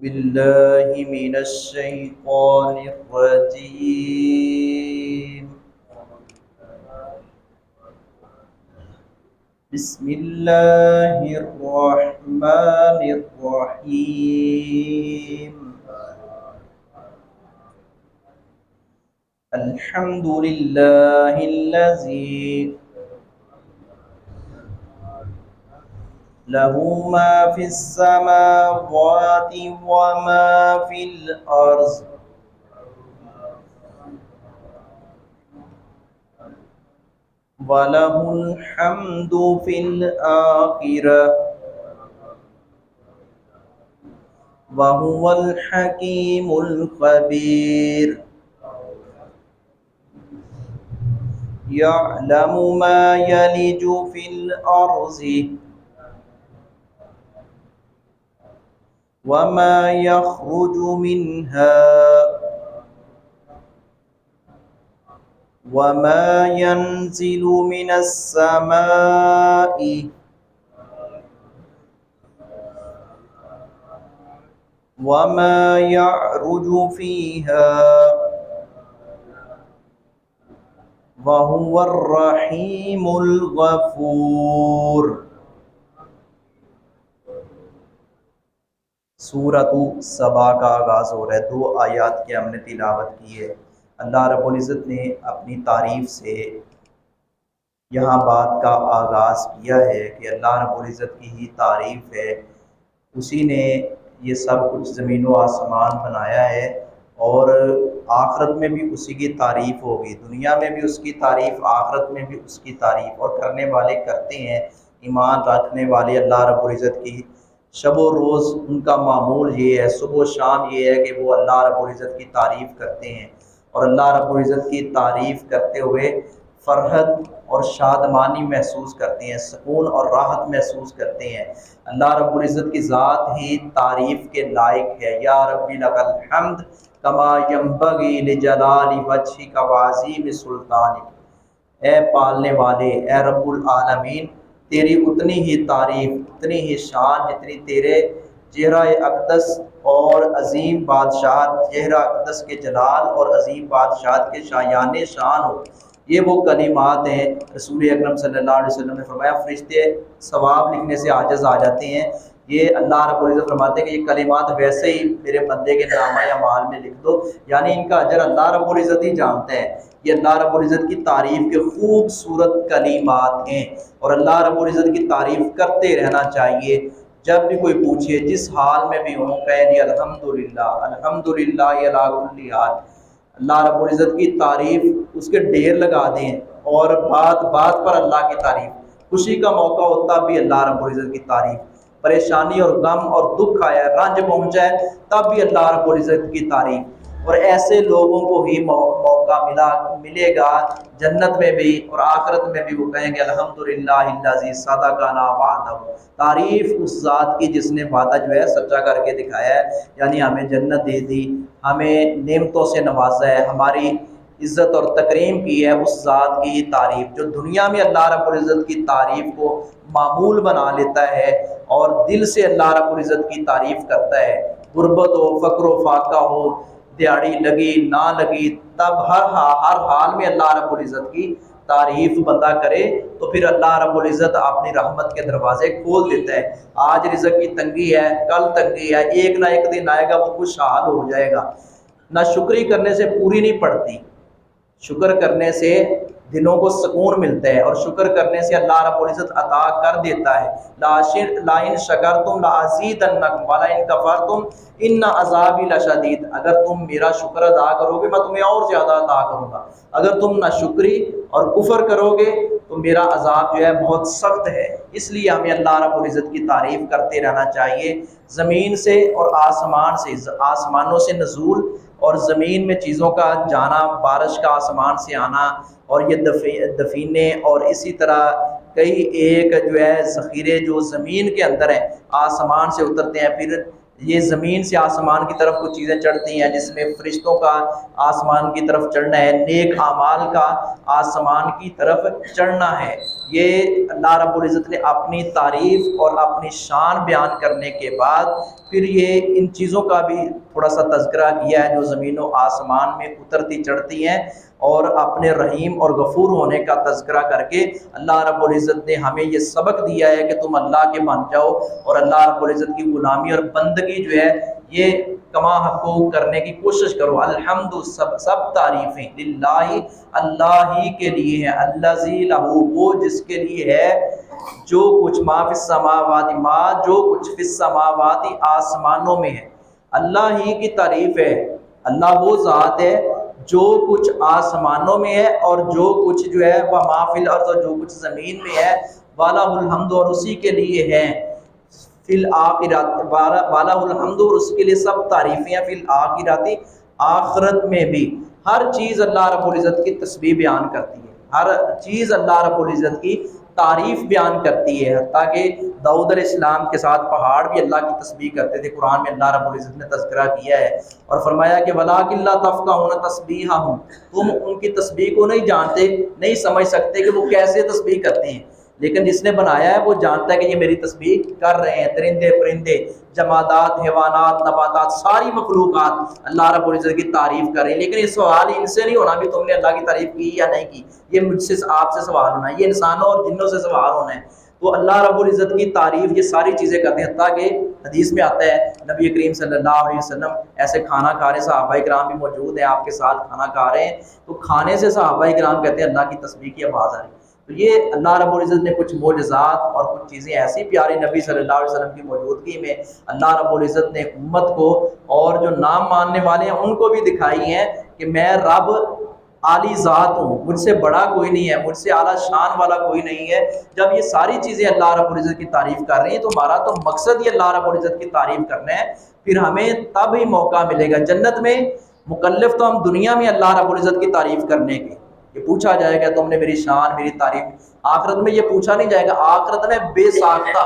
بالله من الشيطان الرجيم. بسم الله الرحمن الرحيم. الحمد لله الذي له ما في السماوات وما في الأرض وله الحمد في الآخرة وهو الحكيم الخبير. يعلم ما يلج في الأرض وما يخرج منها وما ينزل من السماء وما يعرج فيها وهو الرحيم الغفور. سورۃ سبا کا آغاز ہو رہا ہے. 2 آیات کی ہم نے تلاوت کی ہے. اللہ رب العزت نے اپنی تعریف سے یہاں بات کا آغاز کیا ہے کہ اللہ رب العزت کی ہی تعریف ہے. اسی نے یہ سب کچھ زمین و آسمان بنایا ہے اور آخرت میں بھی اسی کی تعریف ہوگی. دنیا میں بھی اس کی تعریف، آخرت میں بھی اس کی تعریف. اور کرنے والے کرتے ہیں، ایمان رکھنے والے اللہ رب العزت کی شب و روز ان کا معمول یہ ہے، صبح و شام یہ ہے کہ وہ اللہ رب العزت کی تعریف کرتے ہیں اور اللہ رب العزت کی تعریف کرتے ہوئے فرحت اور شادمانی محسوس کرتے ہیں، سکون اور راحت محسوس کرتے ہیں. اللہ رب العزت کی ذات ہی تعریف کے لائق ہے. یا ربی لک الحمد کما ینبغی لجلال وجہک وعظیم سلطانک. اے پالنے والے، اے رب العالمین، تیری اتنی ہی تعریف، اتنی ہی شان جتنی تیرے چہرہ اقدس اور عظیم بادشاہت، چہرہ اقدس کے جلال اور عظیم بادشاہت کے شایان شان ہو. یہ وہ کلمات ہیں. رسول اکرم صلی اللہ علیہ وسلم نے فرمایا فرشتے ثواب لکھنے سے عاجز آ جاتے ہیں. یہ اللہ رب العزت فرماتے ہیں کہ یہ کلمات ویسے ہی میرے بندے کے نامہ اعمال میں لکھ دو، یعنی ان کا اجر اللہ رب العزت ہی جانتے ہیں. یہ اللہ رب العزت کی تعریف کے خوبصورت کلمات ہیں اور اللہ رب العزت کی تعریف کرتے رہنا چاہیے. جب بھی کوئی پوچھے، جس حال میں بھی ہوں، کہہ دی الحمدللہ الحمدللہ علی کل حال. اللہ رب العزت کی تعریف اس کے ڈھیر لگا دیں اور بات بات پر اللہ کی تعریف. خوشی کا موقع ہوتا بھی اللہ رب العزت کی تعریف، پریشانی اور غم اور دکھ آیا، رنج پہنچا ہے تب بھی اللہ رب العزت کی تعریف. اور ایسے لوگوں کو ہی موقع ملے گا جنت میں بھی اور آخرت میں بھی. وہ کہیں گے الحمدللہ الذی صدقنا وعدہ. تعریف اس ذات کی جس نے وعدہ جو ہے سچا کر کے دکھایا ہے، یعنی ہمیں جنت دے دی، ہمیں نعمتوں سے نوازا ہے، ہماری عزت اور تکریم کی ہے. اس ذات کی تعریف جو دنیا میں اللہ رب العزت کی تعریف کو معمول بنا لیتا ہے اور دل سے اللہ رب العزت کی تعریف کرتا ہے. غربت ہو، فقر و فاقہ ہو، دیہڑی لگی نہ لگی، تب ہر حال میں اللہ رب العزت کی تعریف بندہ کرے تو پھر اللہ رب العزت اپنی رحمت کے دروازے کھول دیتا ہے. آج رزق کی تنگی ہے، کل تنگی ہے، ایک نہ ایک دن آئے گا وہ خوشحال ہو جائے گا. نہ شکری کرنے سے پوری نہیں پڑتی، شکر کرنے سے دلوں کو سکون ملتا ہے اور شکر کرنے سے اللہ رب العزت عطا کر دیتا ہے. لَإِن شَكَرْتُمْ لَأَزِيدَنَّكُمْ وَلَئِن كَفَرْتُمْ إِنَّ عَذَابِي لَشَدِيدٌ. اگر تم میرا شکر ادا کرو گے میں تمہیں اور زیادہ عطا کروں گا. اگر تم ناشکری اور کفر کرو گے تو میرا عذاب جو ہے بہت سخت ہے. اس لیے ہمیں اللہ رب العزت کی تعریف کرتے رہنا چاہیے. زمین سے اور آسمان سے، آسمانوں سے نزول اور زمین میں چیزوں کا جانا، بارش کا آسمان سے آنا اور یہ دفینے اور اسی طرح کئی ایک جو ہے ذخیرے جو زمین کے اندر ہیں آسمان سے اترتے ہیں. پھر یہ زمین سے آسمان کی طرف کچھ چیزیں چڑھتی ہیں جس میں فرشتوں کا آسمان کی طرف چڑھنا ہے، نیک اعمال کا آسمان کی طرف چڑھنا ہے. یہ اللہ رب العزت نے اپنی تعریف اور اپنی شان بیان کرنے کے بعد پھر یہ ان چیزوں کا بھی تھوڑا سا تذکرہ کیا ہے جو زمین و آسمان میں اترتی چڑھتی ہیں، اور اپنے رحیم اور غفور ہونے کا تذکرہ کر کے اللہ رب العزت نے ہمیں یہ سبق دیا ہے کہ تم اللہ کے بن جاؤ اور اللہ رب العزت کی غلامی اور بندگی جو ہے یہ کما حقوق کرنے کی کوشش کرو۔ الحمد، سب تعریفیں للہ، اللہ ہی کے لیے ہے، الذی لہ، وہ جس کے لیے ہے جو کچھ ما فی السماوات، ما جو کچھ فی السماوات آسمانوں میں ہے، اللہ ہی کی تعریف ہے۔ اللہ وہ ذات ہے جو کچھ آسمانوں میں ہے اور جو کچھ جو ہے وہ ما فی الارض، جو کچھ زمین میں ہے، وَلَهُ الحمد، اور اسی کے لیے ہے فی الآخرات، وَلَهُ الحمد، اور اس کے لیے سب تعریفیں ہیں، فی الآخرات، آخرت میں بھی۔ ہر چیز اللہ رب العزت کی تسبیح بیان کرتی ہے، ہر چیز اللہ رب العزت کی تعریف بیان کرتی ہے، حتیٰ کہ داؤد علیہ السلام کے ساتھ پہاڑ بھی اللہ کی تسبیح کرتے تھے۔ قرآن میں اللہ رب العزت نے تذکرہ کیا ہے اور فرمایا کہ وَلَٰكِن لَّا تَفْقَهُونَ تَسْبِيحَهُمْ، تم ان کی تسبیح کو نہیں جانتے، نہیں سمجھ سکتے کہ وہ کیسے تسبیح کرتے ہیں، لیکن جس نے بنایا ہے وہ جانتا ہے کہ یہ میری تسبیح کر رہے ہیں۔ درندے پرندے، جمادات، حیوانات، نباتات، ساری مخلوقات اللہ رب العزت کی تعریف کر رہے ہیں، لیکن یہ سوال ان سے نہیں ہونا بھی تم نے اللہ کی تعریف کی یا نہیں کی، یہ مجھ سے، آپ سے سوال ہونا ہے، یہ انسانوں اور جنوں سے سوال ہونا ہے۔ تو اللہ رب العزت کی تعریف یہ ساری چیزیں کرتے ہیں، حتیٰ کہ حدیث میں آتا ہے نبی کریم صلی اللہ علیہ وسلم ایسے کھانا کھا رہے، صحابہ کرام بھی موجود ہیں آپ کے ساتھ کھانا کھا رہے ہیں، تو کھانے سے صحابہ کرام کہتے ہیں اللہ کی تسبیح کی آواز آ رہی ہے۔ تو یہ اللہ رب العزت نے کچھ معجزات اور کچھ چیزیں ایسی پیاری نبی صلی اللہ علیہ وسلم کی موجودگی میں اللہ رب العزت نے امت کو اور جو نام ماننے والے ہیں ان کو بھی دکھائی ہیں کہ میں رب عالی ذات ہوں، مجھ سے بڑا کوئی نہیں ہے، مجھ سے اعلیٰ شان والا کوئی نہیں ہے۔ جب یہ ساری چیزیں اللہ رب العزت کی تعریف کر رہی ہیں تو ہمارا تو مقصد یہ اللہ رب العزت کی تعریف کرنا ہے، پھر ہمیں تب ہی موقع ملے گا جنت میں۔ مکلف تو ہم دنیا میں اللہ رب العزت کی تعریف کرنے کے، یہ پوچھا جائے گا تم نے میری شان، میری تعریف، آخرت میں یہ پوچھا نہیں جائے گا، آخرت میں بے ساختہ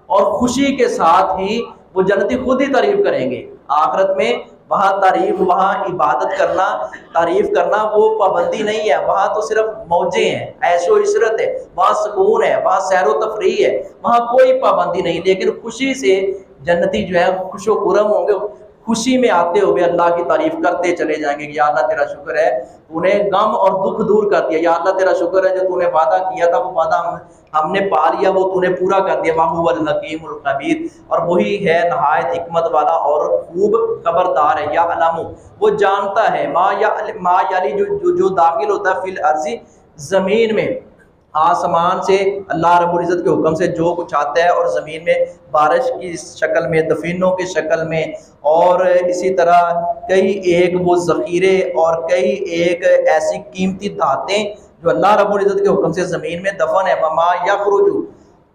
اور خوشی کے ساتھ ہی وہ جنتی خود ہی تعریف کریں گے۔ آخرت میں وہاں تعریف، وہاں عبادت کرنا، تعریف کرنا وہ پابندی نہیں ہے، وہاں تو صرف موجیں ہیں، عیش و عشرت ہے، وہاں سکون ہے، وہاں سیر و تفریح ہے، وہاں کوئی پابندی نہیں، لیکن خوشی سے جنتی جو ہے خوش و خرم ہوں گے، خوشی میں آتے ہوئے اللہ کی تعریف کرتے چلے جائیں گے کہ یا اللہ تیرا شکر ہے تو نے غم اور دکھ دور کر دیا، یا اللہ تیرا شکر ہے جو تو نے وعدہ کیا تھا وہ وعدہ ہم نے پا لیا، وہ تو نے پورا کر دیا، وَهُوَ الْحَكِيمُ الْخَبِيرُ، اور وہی ہے نہایت حکمت والا اور خوب خبردار ہے۔ یا علم، وہ جانتا ہے، ما یعنی جو داخل ہوتا ہے فی الارض، زمین میں، آسمان سے اللہ رب العزت کے حکم سے جو کچھ آتا ہے، اور زمین میں بارش کی شکل میں، دفینوں کی شکل میں، اور اسی طرح کئی ایک وہ ذخیرے اور کئی ایک ایسی قیمتی دھاتیں جو اللہ رب العزت کے حکم سے زمین میں دفن ہے، وما یخرج،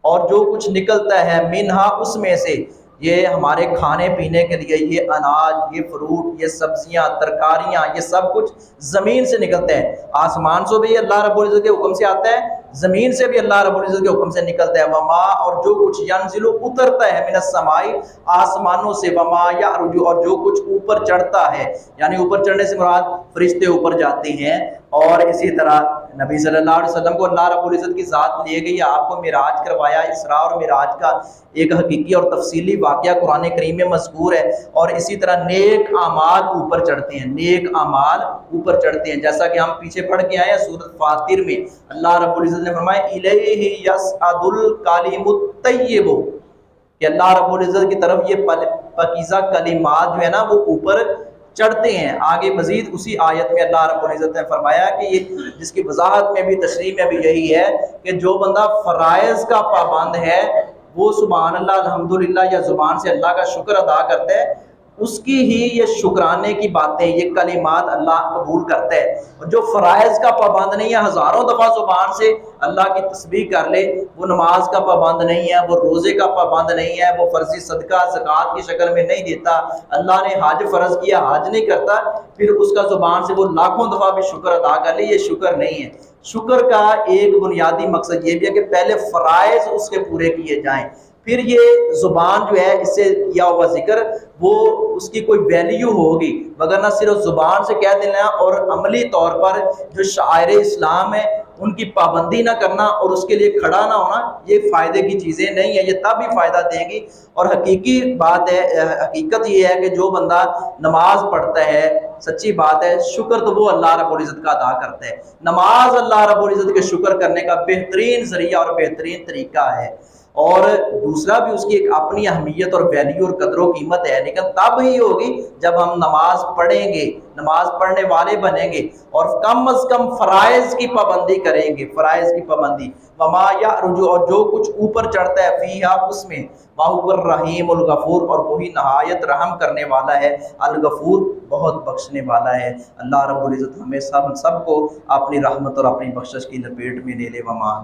اور جو کچھ نکلتا ہے، منہا، اس میں سے، یہ ہمارے کھانے پینے کے لیے، یہ اناج، یہ فروٹ، یہ سبزیاں، ترکاریاں، یہ سب کچھ زمین سے نکلتے ہیں۔ آسمان سے بھی اللہ رب العزت کے حکم سے آتا ہے، زمین سے بھی اللہ رب العزت کے حکم سے نکلتا ہے، وما، اور جو کچھ ینزل، اترتا ہے، من السماء، آسمانوں سے، وما یعرج، اور جو کچھ اوپر چڑھتا ہے، یعنی اوپر چڑھنے سے مراد فرشتے اوپر جاتے ہیں۔ اور اسی طرح نبی صلی اللہ علیہ وسلم کو اللہ رب العزت کی ذات لے گئی، آپ کو معراج کروایا، اسراء اور معراج کا ایک حقیقی اور تفصیلی واقعہ قرآن کریم میں مذکور ہے۔ اور اسی طرح نیک اعمال اوپر چڑھتے ہیں، نیک اعمال اوپر چڑھتے ہیں، جیسا کہ ہم پیچھے پڑھ کے آئے ہیں سورۃ فاطر میں اللہ رب العزت نے فرمایا الیہ یصعد الکلم الطیب، کہ اللہ رب العزت کی طرف یہ پاکیزہ کلمات جو ہے نا وہ اوپر چڑھتے ہیں۔ آگے مزید اسی آیت میں اللہ رب العزت نے فرمایا کہ یہ جس کی وضاحت میں بھی، تشریح میں بھی یہی ہے کہ جو بندہ فرائض کا پابند ہے وہ سبحان اللہ، الحمدللہ، یا زبان سے اللہ کا شکر ادا کرتا ہے، اس کی ہی یہ شکرانے کی باتیں، یہ کلمات اللہ قبول کرتا ہے۔ اور جو فرائض کا پابند نہیں ہے، ہزاروں دفعہ زبان سے اللہ کی تسبیح کر لے، وہ نماز کا پابند نہیں ہے، وہ روزے کا پابند نہیں ہے، وہ فرضی صدقہ زکوٰۃ کی شکل میں نہیں دیتا، اللہ نے حج فرض کیا حج نہیں کرتا، پھر اس کا زبان سے وہ لاکھوں دفعہ بھی شکر ادا کر لے، یہ شکر نہیں ہے۔ شکر کا ایک بنیادی مقصد یہ بھی ہے کہ پہلے فرائض اس کے پورے کیے جائیں، پھر یہ زبان جو ہے اس سے کیا ہوا ذکر وہ اس کی کوئی ویلیو ہوگی، وگرنہ صرف زبان سے کہہ دینا اور عملی طور پر جو شعائر اسلام ہے ان کی پابندی نہ کرنا اور اس کے لیے کھڑا نہ ہونا، یہ فائدے کی چیزیں نہیں ہیں، یہ تب ہی فائدہ دیں گی۔ اور حقیقی بات ہے، حقیقت یہ ہے کہ جو بندہ نماز پڑھتا ہے، سچی بات ہے، شکر تو وہ اللہ رب العزت کا ادا کرتا ہے۔ نماز اللہ رب العزت کے شکر کرنے کا بہترین ذریعہ اور بہترین طریقہ ہے۔ اور دوسرا بھی اس کی ایک اپنی اہمیت اور ویلیو اور قدر و قیمت ہے، لیکن تب ہی ہوگی جب ہم نماز پڑھیں گے، نماز پڑھنے والے بنیں گے اور کم از کم فرائض کی پابندی کریں گے، فرائض کی پابندی۔ وما یعرج، اور جو کچھ اوپر چڑھتا ہے، فیہا، اس میں، وہو الرحیم الغفور، اور وہی نہایت رحم کرنے والا ہے، الغفور، بہت بخشنے والا ہے۔ اللہ رب العزت ہمیں سب کو اپنی رحمت اور اپنی بخشش کی لپیٹ میں لے لے۔ وما